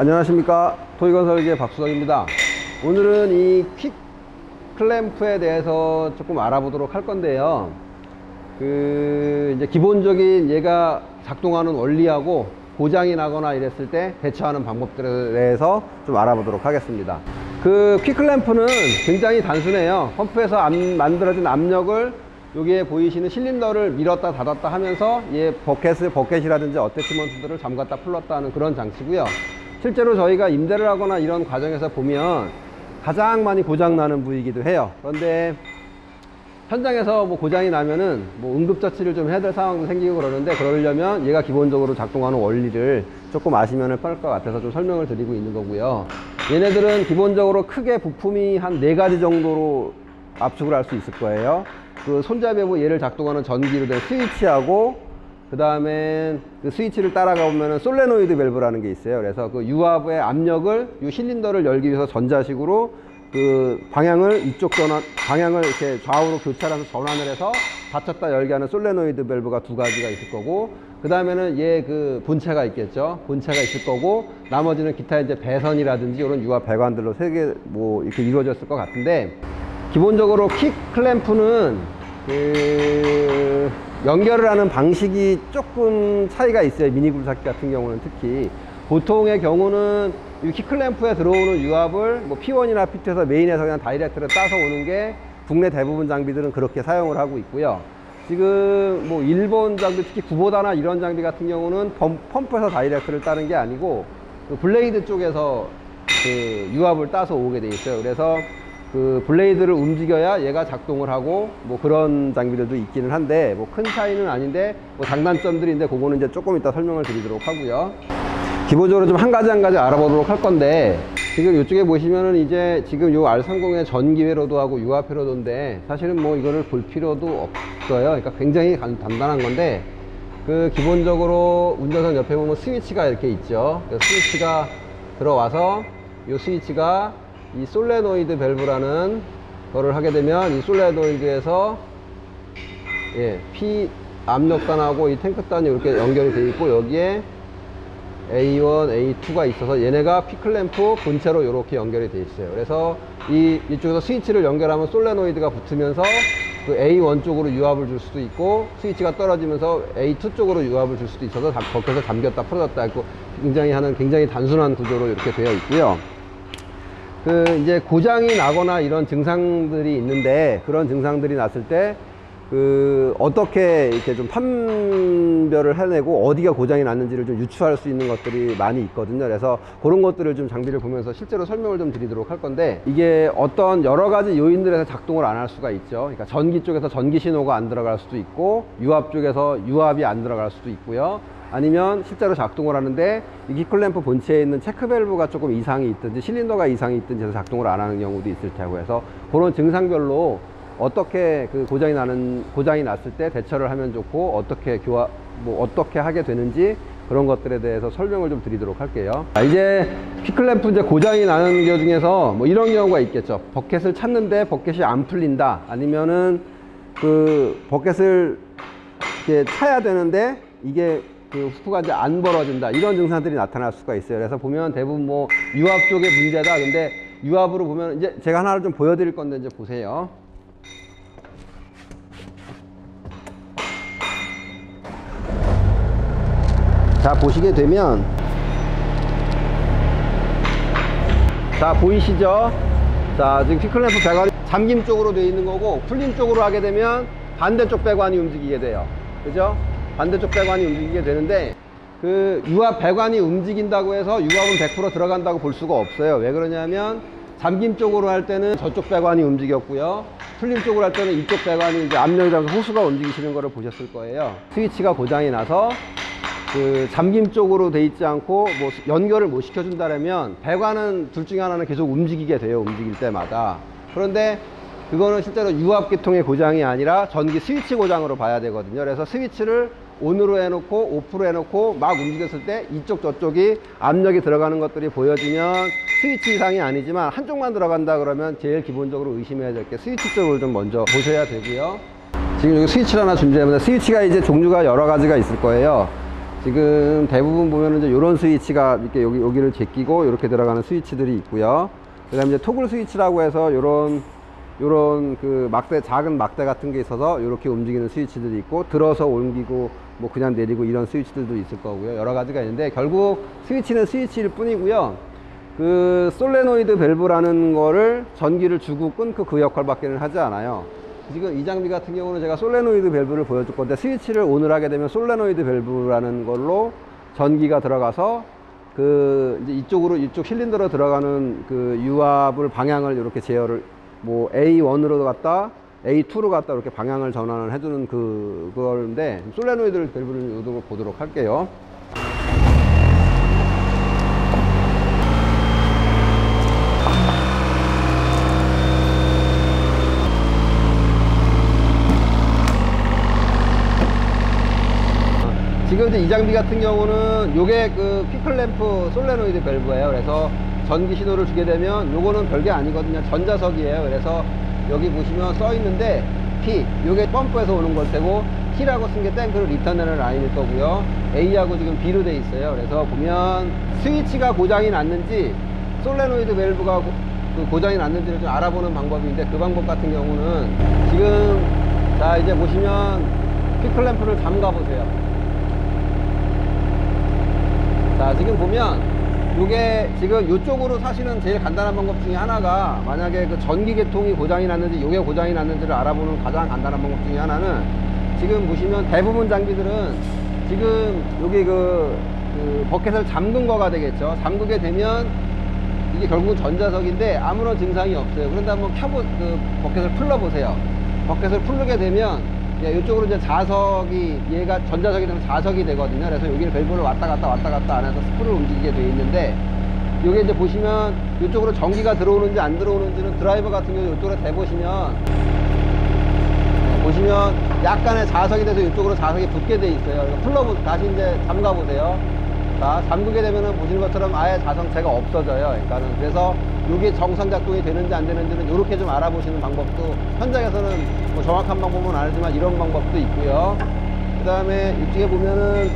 안녕하십니까, 토이건설계 박수덕입니다. 오늘은 이 퀵 클램프에 대해서 조금 알아보도록 할 건데요. 이제 기본적인 얘가 작동하는 원리하고 고장이 나거나 이랬을 때 대처하는 방법들에 대해서 좀 알아보도록 하겠습니다. 퀵 클램프는 굉장히 단순해요. 펌프에서 만들어진 압력을 여기에 보이시는 실린더를 밀었다 닫았다 하면서 얘 버켓이라든지 어태치먼트들을 잠갔다 풀렀다 하는 그런 장치고요. 실제로 저희가 임대를 하거나 이런 과정에서 보면 가장 많이 고장 나는 부위이기도 해요. 그런데 현장에서 뭐 고장이 나면은 뭐 응급처치를 좀 해야 될 상황도 생기고 그러는데, 그러려면 얘가 기본적으로 작동하는 원리를 조금 아시면 편할 것 같아서 좀 설명을 드리고 있는 거고요. 얘네들은 기본적으로 크게 부품이 한 4가지 정도로 압축을 할 수 있을 거예요. 손잡이부 얘를 작동하는 전기로 된 스위치하고, 그 다음에 그 스위치를 따라가 보면은 솔레노이드 밸브라는 게 있어요. 그래서 그 유압의 압력을, 이 실린더를 열기 위해서 전자식으로 방향을 방향을 이렇게 좌우로 교차해서 전환을 해서 닫혔다 열게 하는 솔레노이드 밸브가 2가지가 있을 거고, 그 다음에는 얘 본체가 있겠죠. 본체가 있을 거고, 나머지는 기타 이제 배선이라든지 이런 유압 배관들로 3개 뭐 이렇게 이루어졌을 것 같은데, 기본적으로 퀵 클램프는 연결을 하는 방식이 조금 차이가 있어요. 미니 굴삭기 같은 경우는 특히. 보통의 경우는 이 퀵 클램프에 들어오는 유압을 뭐 P1이나 P2에서 메인에서 그냥 다이렉트로 따서 오는 게 국내 대부분 장비들은 그렇게 사용을 하고 있고요. 지금 뭐 일본 장비, 특히 구보다나 이런 장비 같은 경우는 펌프에서 다이렉트를 따는 게 아니고 블레이드 쪽에서 유압을 따서 오게 돼 있어요. 그래서 블레이드를 움직여야 얘가 작동을 하고 뭐 그런 장비들도 있기는 한데, 뭐 큰 차이는 아닌데 뭐 장단점들인데, 그거는 이제 조금 이따 설명을 드리도록 하고요. 기본적으로 좀 한 가지 알아보도록 할 건데, 지금 이쪽에 보시면은 이제 지금 요 R30의 전기 회로도하고 유압 회로도인데, 사실은 뭐 이거를 볼 필요도 없어요. 그러니까 굉장히 단단한 건데, 기본적으로 운전석 옆에 보면 스위치가 이렇게 있죠. 스위치가 들어와서 이 스위치가 이 솔레노이드 밸브라는 거를 하게 되면, 이 솔레노이드에서 P 압력단하고 이 탱크단이 이렇게 연결이 되어 있고, 여기에 A1, A2가 있어서 얘네가 퀵 클램프 본체로 이렇게 연결이 되어 있어요. 그래서 이쪽에서 스위치를 연결하면 솔레노이드가 붙으면서 A1 쪽으로 유압을 줄 수도 있고, 스위치가 떨어지면서 A2 쪽으로 유압을 줄 수도 있어서 버켓에서 잠겼다 풀어졌다 했고, 굉장히 단순한 구조로 이렇게 되어 있고요. 이제 고장이 나거나 이런 증상들이 있는데, 그런 증상들이 났을 때 어떻게 이렇게 좀 판별을 해내고 어디가 고장이 났는지를 좀 유추할 수 있는 것들이 많이 있거든요. 그래서 그런 것들을 좀 장비를 보면서 실제로 설명을 좀 드리도록 할 건데, 이게 어떤 여러 가지 요인들에서 작동을 안 할 수가 있죠. 그러니까 전기 쪽에서 전기 신호가 안 들어갈 수도 있고, 유압 쪽에서 유압이 안 들어갈 수도 있고요. 아니면 실제로 작동을 하는데 이 퀵 클램프 본체에 있는 체크 밸브가 조금 이상이 있든지 실린더가 이상이 있든지 해서 작동을 안 하는 경우도 있을 테고 해서, 그런 증상별로 어떻게 고장이 났을 때 대처를 하면 좋고, 어떻게 하게 되는지, 그런 것들에 대해서 설명을 좀 드리도록 할게요. 이제 퀵 클램프 이제 고장이 나는 경 중에서 뭐 이런 경우가 있겠죠. 버켓을 찾는데 버켓이 안 풀린다. 아니면은 버켓을 이렇게 차야 되는데 이게 후프가 이제 안 벌어진다. 이런 증상들이 나타날 수가 있어요. 그래서 보면 대부분 뭐 유압 쪽의 문제다. 근데 유압으로 보면, 이제 제가 하나를 좀 보여드릴 건데 이제 보세요. 자, 보시게 되면, 자, 보이시죠? 자, 지금 퀵 클램프 배관이 잠김 쪽으로 되어 있는 거고, 풀림 쪽으로 하게 되면 반대쪽 배관이 움직이게 돼요. 그죠? 반대쪽 배관이 움직이게 되는데, 유압 배관이 움직인다고 해서 유압은 100% 들어간다고 볼 수가 없어요. 왜 그러냐면, 잠김 쪽으로 할 때는 저쪽 배관이 움직였고요, 풀림 쪽으로 할 때는 이쪽 배관이 이제 압력이라면서 호수가 움직이시는 거를 보셨을 거예요. 스위치가 고장이 나서 잠김 쪽으로 돼 있지 않고 뭐 연결을 못 시켜준다면 배관은 둘 중에 하나는 계속 움직이게 돼요. 움직일 때마다. 그런데 그거는 실제로 유압 계통의 고장이 아니라 전기 스위치 고장으로 봐야 되거든요. 그래서 스위치를 ON으로 해놓고 오프로 해놓고 막 움직였을 때 이쪽 저쪽이 압력이 들어가는 것들이 보여지면 스위치 이상이 아니지만, 한쪽만 들어간다 그러면 제일 기본적으로 의심해야 될 게 스위치 쪽을 좀 먼저 보셔야 되고요. 지금 여기 스위치를 하나 준비해보면, 스위치가 이제 종류가 여러 가지가 있을 거예요. 지금 대부분 보면은 이제 요런 스위치가 이렇게 여기를 제끼고 이렇게 들어가는 스위치들이 있고요. 그 다음에 이제 토글 스위치라고 해서 요런 그 막대, 작은 막대 같은 게 있어서 이렇게 움직이는 스위치들이 있고, 들어서 옮기고 뭐 그냥 내리고 이런 스위치들도 있을 거고요. 여러 가지가 있는데 결국 스위치는 스위치일 뿐이고요. 그 솔레노이드 밸브라는 거를 전기를 주고 끊고 그 역할밖에는 하지 않아요. 지금 이 장비 같은 경우는 제가 솔레노이드 밸브를 보여줄 건데, 스위치를 ON을 하게 되면 솔레노이드 밸브라는 걸로 전기가 들어가서 그 이제 이쪽 실린더로 들어가는 그 유압을 방향을 이렇게 제어를 뭐 A1으로 갔다 A2로 갔다 이렇게 방향을 전환을 해주는 그거인데, 솔레노이드 밸브를 요동을 보도록 할게요. 지금 이제 이 장비 같은 경우는 요게 그 퀵클램프 솔레노이드 밸브예요. 그래서 전기 신호를 주게 되면 요거는 별게 아니거든요. 전자석이에요. 그래서 여기 보시면 써 있는데 P, 요게 펌프에서 오는 걸 테고, T라고 쓴 게 탱크를 리턴하는 라인일 거고요. A하고 지금 B로 돼 있어요. 그래서 보면 스위치가 고장이 났는지 솔레노이드 밸브가 고장이 났는지를 좀 알아보는 방법인데, 그 방법 같은 경우는 지금 자 이제 보시면 퀵클램프를 잠가 보세요. 자, 지금 보면 요게 지금 요쪽으로 사실은 제일 간단한 방법 중에 하나가, 만약에 그 전기 계통이 고장이 났는지 요게 고장이 났는지를 알아보는 가장 간단한 방법 중에 하나는, 지금 보시면 대부분 장비들은 지금 여기 그 버켓을 잠근 거가 되겠죠. 잠그게 되면 이게 결국은 전자석인데 아무런 증상이 없어요. 그런데 한번 그 버켓을 풀러 보세요. 버켓을 풀게 되면 이쪽으로 이제 자석이, 얘가 전자석이 되면 자석이 되거든요. 그래서 여기를 밸브를 왔다 갔다 안 해서 스크루를 움직이게 되어 있는데, 여기 이제 보시면 이쪽으로 전기가 들어오는지 안 들어오는지는 드라이버 같은 경우 이쪽으로 대보시면 보시면 약간의 자석이 돼서 이쪽으로 자석이 붙게 돼 있어요. 다시 이제 잠가 보세요. 자, 잠그게 되면은 보시는 것처럼 아예 자성체가 없어져요. 그래서 이게 정상 작동이 되는지 안 되는지는 이렇게 좀 알아보시는 방법도, 현장에서는 뭐 정확한 방법은 아니지만 이런 방법도 있고요. 그 다음에 이쪽에 보면은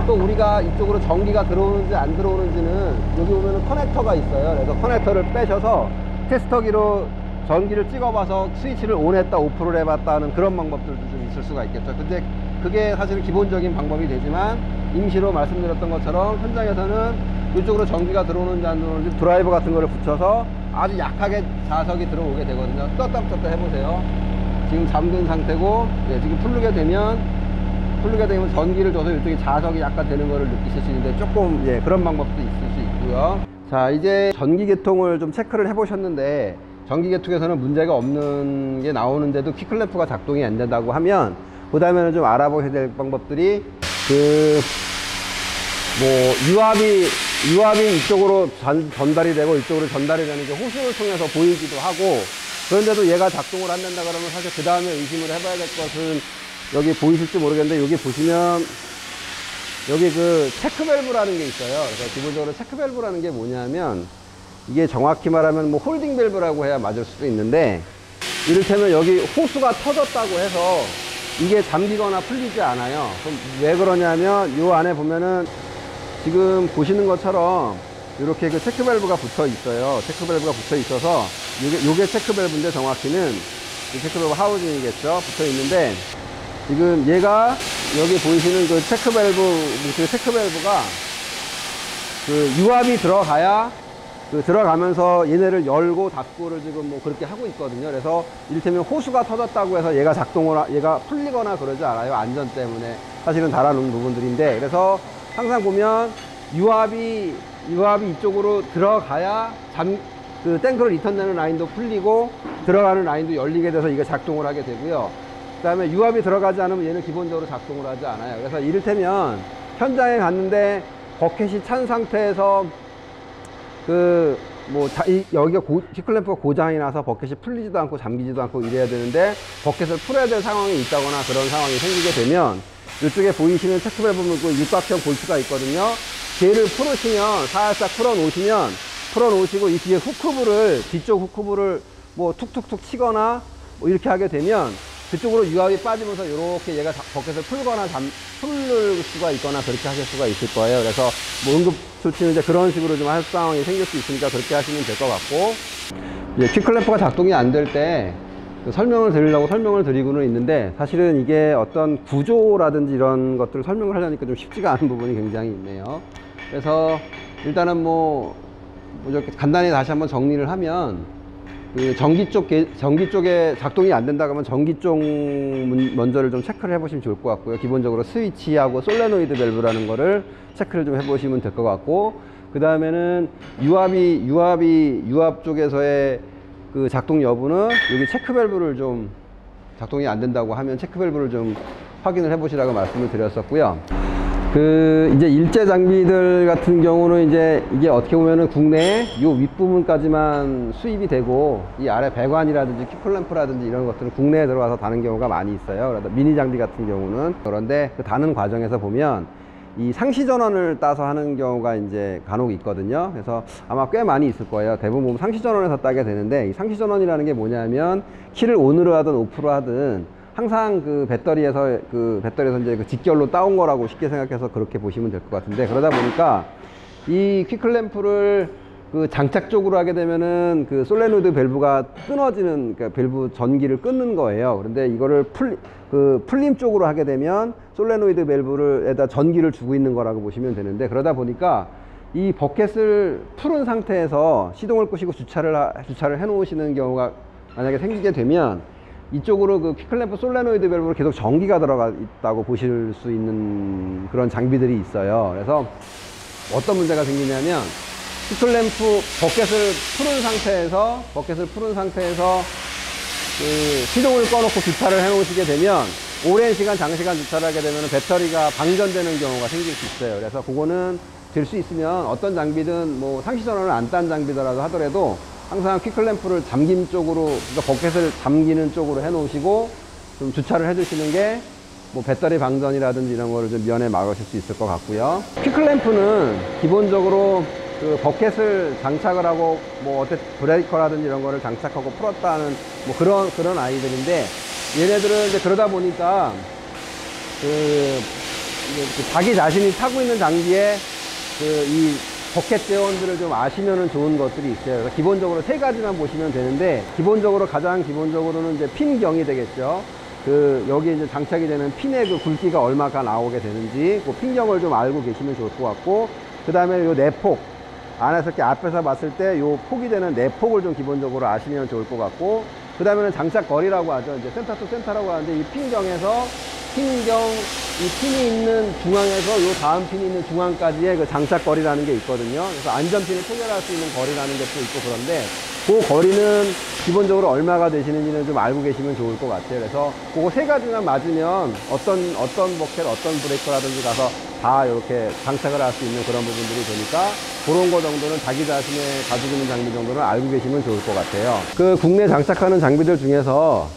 또 우리가 이쪽으로 전기가 들어오는지 안 들어오는지는 여기 보면은 커넥터가 있어요. 그래서 커넥터를 빼셔서 테스터기로 전기를 찍어봐서 스위치를 온했다 오프를 해봤다 하는 그런 방법들도 좀 있을 수가 있겠죠. 근데 그게 사실은 기본적인 방법이 되지만, 임시로 말씀드렸던 것처럼 현장에서는 이쪽으로 전기가 들어오는지 안 들어오는지 드라이버 같은 거를 붙여서 아주 약하게 자석이 들어오게 되거든요. 떴다 떴다 해보세요. 지금 잠근 상태고, 지금 풀게 되면 전기를 줘서 이쪽에 자석이 약간 되는 거를 느끼실 수 있는데, 조금 그런 방법도 있을 수 있고요. 자, 이제 전기 계통을 좀 체크를 해 보셨는데, 전기 계통에서는 문제가 없는 게 나오는데도 퀵클램프가 작동이 안 된다고 하면, 그 다음에는 좀 알아보셔야 될 방법들이, 유압이 이쪽으로 전달이 되고 이쪽으로 전달이 되는 게 호스를 통해서 보이기도 하고, 그런데도 얘가 작동을 안 된다 그러면 사실 그 다음에 의심을 해봐야 될 것은, 여기 보이실지 모르겠는데 여기 보시면 여기 그 체크 밸브라는 게 있어요. 그래서 기본적으로 체크 밸브라는 게 뭐냐면, 이게 정확히 말하면 뭐 홀딩 밸브라고 해야 맞을 수도 있는데, 이를테면 여기 호수가 터졌다고 해서 이게 잠기거나 풀리지 않아요. 그럼 왜 그러냐면, 요 안에 보면은 지금 보시는 것처럼 이렇게 그 체크 밸브가 붙어 있어요. 체크 밸브가 붙어 있어서 요게 체크 밸브인데, 정확히는 이 체크 밸브 하우징이겠죠. 붙어 있는데, 지금 얘가 여기 보이시는 그 체크 밸브가 그 유압이 들어가야 들어가면서 얘네를 열고 닫고를 지금 뭐 그렇게 하고 있거든요. 그래서 이를테면 호수가 터졌다고 해서 얘가 풀리거나 그러지 않아요. 안전 때문에 사실은 달아놓은 부분들인데, 그래서 항상 보면 유압이 이쪽으로 들어가야 그 탱크를 리턴되는 라인도 풀리고 들어가는 라인도 열리게 돼서 이게 작동을 하게 되고요. 그 다음에 유압이 들어가지 않으면 얘는 기본적으로 작동을 하지 않아요. 그래서 이를테면 현장에 갔는데 버켓이 찬 상태에서 여기가 퀵클램프가 고장이 나서 버켓이 풀리지도 않고 잠기지도 않고 이래야 되는데, 버켓을 풀어야 될 상황이 있다거나 그런 상황이 생기게 되면, 이쪽에 보이시는 체크 밸브 육각형 볼트가 있거든요. 걔를 풀으시면, 살짝 풀어놓으시고 이 뒤에 뒤쪽 후크부를 뭐 툭툭툭 치거나 뭐 이렇게 하게 되면, 그쪽으로 유압이 빠지면서 이렇게 얘가 버켓을 풀거나 풀을 수가 있거나 그렇게 하실 수가 있을 거예요. 그래서 뭐 응급조치는 이제 그런 식으로 좀 할 상황이 생길 수 있으니까 그렇게 하시면 될 것 같고, 이제 퀵클램프가 작동이 안 될 때 설명을 드리려고 설명을 드리고는 있는데, 사실은 이게 어떤 구조라든지 이런 것들을 설명을 하려니까 좀 쉽지가 않은 부분이 굉장히 있네요. 그래서 일단은 뭐 이렇게 간단히 다시 한번 정리를 하면, 그 전기 쪽에 작동이 안 된다 그러면 전기 쪽 먼저를 좀 체크를 해 보시면 좋을 것 같고요. 기본적으로 스위치하고 솔레노이드 밸브라는 거를 체크를 좀 해 보시면 될 것 같고, 그 다음에는 유압 쪽에서의 그 작동 여부는 여기 체크 밸브를 좀 작동이 안 된다고 하면 체크 밸브를 좀 확인을 해 보시라고 말씀을 드렸었고요. 이제 일제 장비들 같은 경우는 이제 이게 어떻게 보면은 국내에 요 윗부분까지만 수입이 되고, 이 아래 배관이라든지 퀵클램프라든지 이런 것들은 국내에 들어와서 다는 경우가 많이 있어요. 그래서 미니 장비 같은 경우는. 그런데 그 다는 과정에서 보면 이 상시 전원을 따서 하는 경우가 이제 간혹 있거든요. 그래서 아마 꽤 많이 있을 거예요. 대부분 보면 상시 전원에서 따게 되는데, 이 상시 전원이라는 게 뭐냐면 키를 ON으로 하든 OFF로 하든 항상 그 배터리에서 이제 그 직결로 따온 거라고 쉽게 생각해서 그렇게 보시면 될 것 같은데, 그러다 보니까 이 퀵클램프를 그 장착 쪽으로 하게 되면은 그 솔레노이드 밸브가 끊어지는, 그러니까 밸브 전기를 끊는 거예요. 그런데 이거를 풀림 쪽으로 하게 되면 솔레노이드 밸브에다 전기를 주고 있는 거라고 보시면 되는데, 그러다 보니까 이 버켓을 풀은 상태에서 시동을 끄시고 주차를 해 놓으시는 경우가 만약에 생기게 되면, 이쪽으로 그 퀵클램프 솔레노이드 밸브로 계속 전기가 들어가 있다고 보실 수 있는 그런 장비들이 있어요. 그래서 어떤 문제가 생기냐면, 퀵클램프 버켓을 푸른 상태에서 그 시동을 꺼놓고 주차를 해 놓으시게 되면, 오랜 시간 장시간 주차를 하게 되면 배터리가 방전되는 경우가 생길 수 있어요. 그래서 그거는 될 수 있으면 어떤 장비든 뭐 상시 전원을 안 딴 장비더라도 하더라도 항상 퀵클램프를 잠김 쪽으로, 그러니까 버켓을 잠기는 쪽으로 해 놓으시고 좀 주차를 해 주시는 게 뭐 배터리 방전이라든지 이런 거를 좀 면에 막으실 수 있을 것 같고요. 퀵클램프는 기본적으로 그 버켓을 장착을 하고 뭐 어때 브레이커라든지 이런 거를 장착하고 풀었다는 뭐 그런 아이들인데, 얘네들은 이제 그러다 보니까 자기 자신이 타고 있는 장비에 이 버켓 제원들을 좀 아시면은 좋은 것들이 있어요. 그래서 기본적으로 세 가지만 보시면 되는데, 가장 기본적으로는 이제 핀경이 되겠죠. 여기 이제 장착이 되는 핀의 그 굵기가 얼마가 나오게 되는지, 그 핀경을 좀 알고 계시면 좋을 것 같고, 그 다음에 요 내폭, 안에서 이렇게 앞에서 봤을 때 요 폭이 되는 내폭을 좀 기본적으로 아시면 좋을 것 같고, 그 다음에는 장착 거리라고 하죠. 이제 센터 투 센터라고 하는데, 이 핀경이 핀이 있는 중앙에서 요 다음 핀이 있는 중앙까지의 그 장착 거리라는 게 있거든요. 그래서 안전핀을 초절할 수 있는 거리라는 것도 있고, 그런데 그 거리는 기본적으로 얼마가 되시는지는 좀 알고 계시면 좋을 것 같아요. 그래서 그거 세 가지만 맞으면 어떤 버켓, 어떤 브레이커라든지 가서 다 이렇게 장착을 할 수 있는 그런 부분들이 되니까, 그런 거 정도는 자기 자신의 가지고 있는 장비 정도는 알고 계시면 좋을 것 같아요. 그 국내 장착하는 장비들 중에서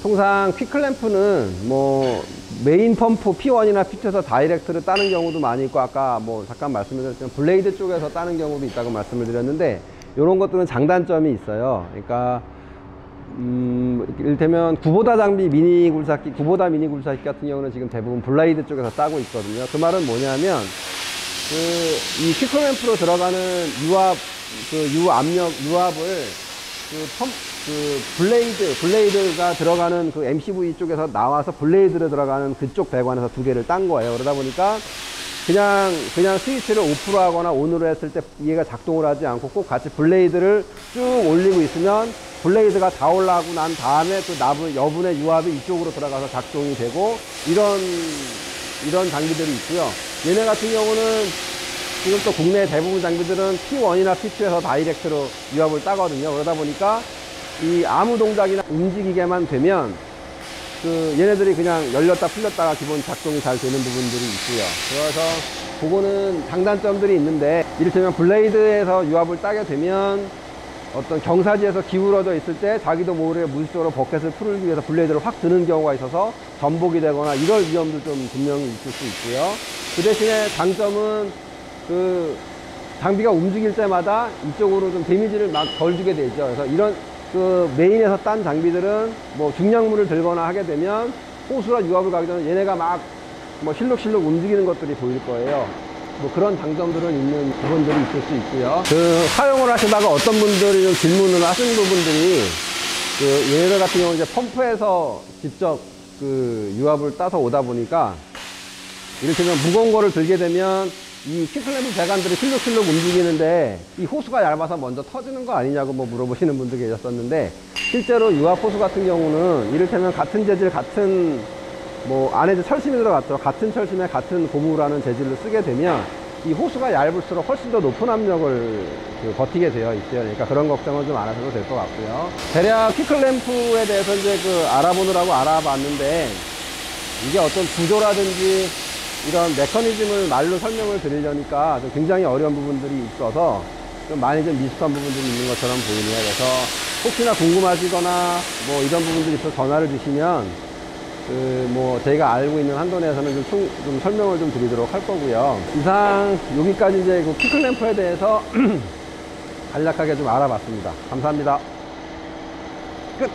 통상 퀵클램프는 뭐 메인 펌프 P1이나 P2에서 다이렉트를 따는 경우도 많이 있고, 아까 뭐 잠깐 말씀드렸지만 블레이드 쪽에서 따는 경우도 있다고 말씀을 드렸는데, 이런 것들은 장단점이 있어요. 그러니까 이를테면 구보다 미니 굴삭기 같은 경우는 지금 대부분 블레이드 쪽에서 따고 있거든요. 그 말은 뭐냐면, 이 퀵클램프로 들어가는 유압을 블레이드가 들어가는 그 MCV 쪽에서 나와서 블레이드로 들어가는 그쪽 배관에서 두 개를 딴 거예요. 그러다 보니까 그냥 스위치를 오프로 하거나 온으로 했을 때 얘가 작동을 하지 않고, 꼭 같이 블레이드를 쭉 올리고 있으면 블레이드가 다 올라가고 난 다음에 그 여분의 유압이 이쪽으로 들어가서 작동이 되고, 이런 장비들이 있고요. 얘네 같은 경우는 지금 또 국내 대부분 장비들은 P1이나 P2에서 다이렉트로 유압을 따거든요. 그러다 보니까 이 아무 동작이나 움직이게만 되면 얘네들이 그냥 열렸다 풀렸다가 기본 작동이 잘 되는 부분들이 있고요. 그래서 그거는 장단점들이 있는데, 이를테면 블레이드에서 유압을 따게 되면 어떤 경사지에서 기울어져 있을 때 자기도 모르게 무의식적으로 버켓을 풀기 위해서 블레이드를 확 드는 경우가 있어서 전복이 되거나 이럴 위험도 좀 분명히 있을 수 있고요. 그 대신에 장점은 장비가 움직일 때마다 이쪽으로 좀 데미지를 막 덜 주게 되죠. 그래서 그 메인에서 딴 장비들은 뭐 중량물을 들거나 하게 되면 호수가 유압을 가기 전에 얘네가 막 뭐 실룩실룩 움직이는 것들이 보일 거예요. 뭐 그런 장점들은 있는 부분들이 있을 수 있고요. 그 사용을 하시다가 어떤 분들이 좀 질문을 하시는 부분들이 그 얘네들 같은 경우 이제 펌프에서 직접 그 유압을 따서 오다 보니까 이를테면 무거운 거를 들게 되면 이 피클램프 배관들이 실룩실룩 움직이는데 이 호수가 얇아서 먼저 터지는 거 아니냐고 뭐 물어보시는 분들 계셨었는데, 실제로 유압 호수 같은 경우는 이를테면 같은 재질, 같은 뭐 안에 이제 철심이 들어갔죠. 같은 철심에 같은 고무라는 재질을 쓰게 되면 이 호수가 얇을수록 훨씬 더 높은 압력을 버티게 되어 있어요. 그러니까 그런 걱정은 좀 안 하셔도 될 것 같고요. 대략 피클램프에 대해서 이제 그 알아보느라고 알아봤는데, 이게 어떤 구조라든지 이런 메커니즘을 말로 설명을 드리려니까 좀 굉장히 어려운 부분들이 있어서 좀 많이 좀 미숙한 부분들이 있는 것처럼 보이네요. 그래서 혹시나 궁금하시거나 뭐 이런 부분들이 있어서 전화를 주시면 뭐 저희가 알고 있는 한도 내에서는 좀 설명을 좀 드리도록 할 거고요. 이상 여기까지 이제 그 피클램프에 대해서 간략하게 좀 알아봤습니다. 감사합니다. 끝!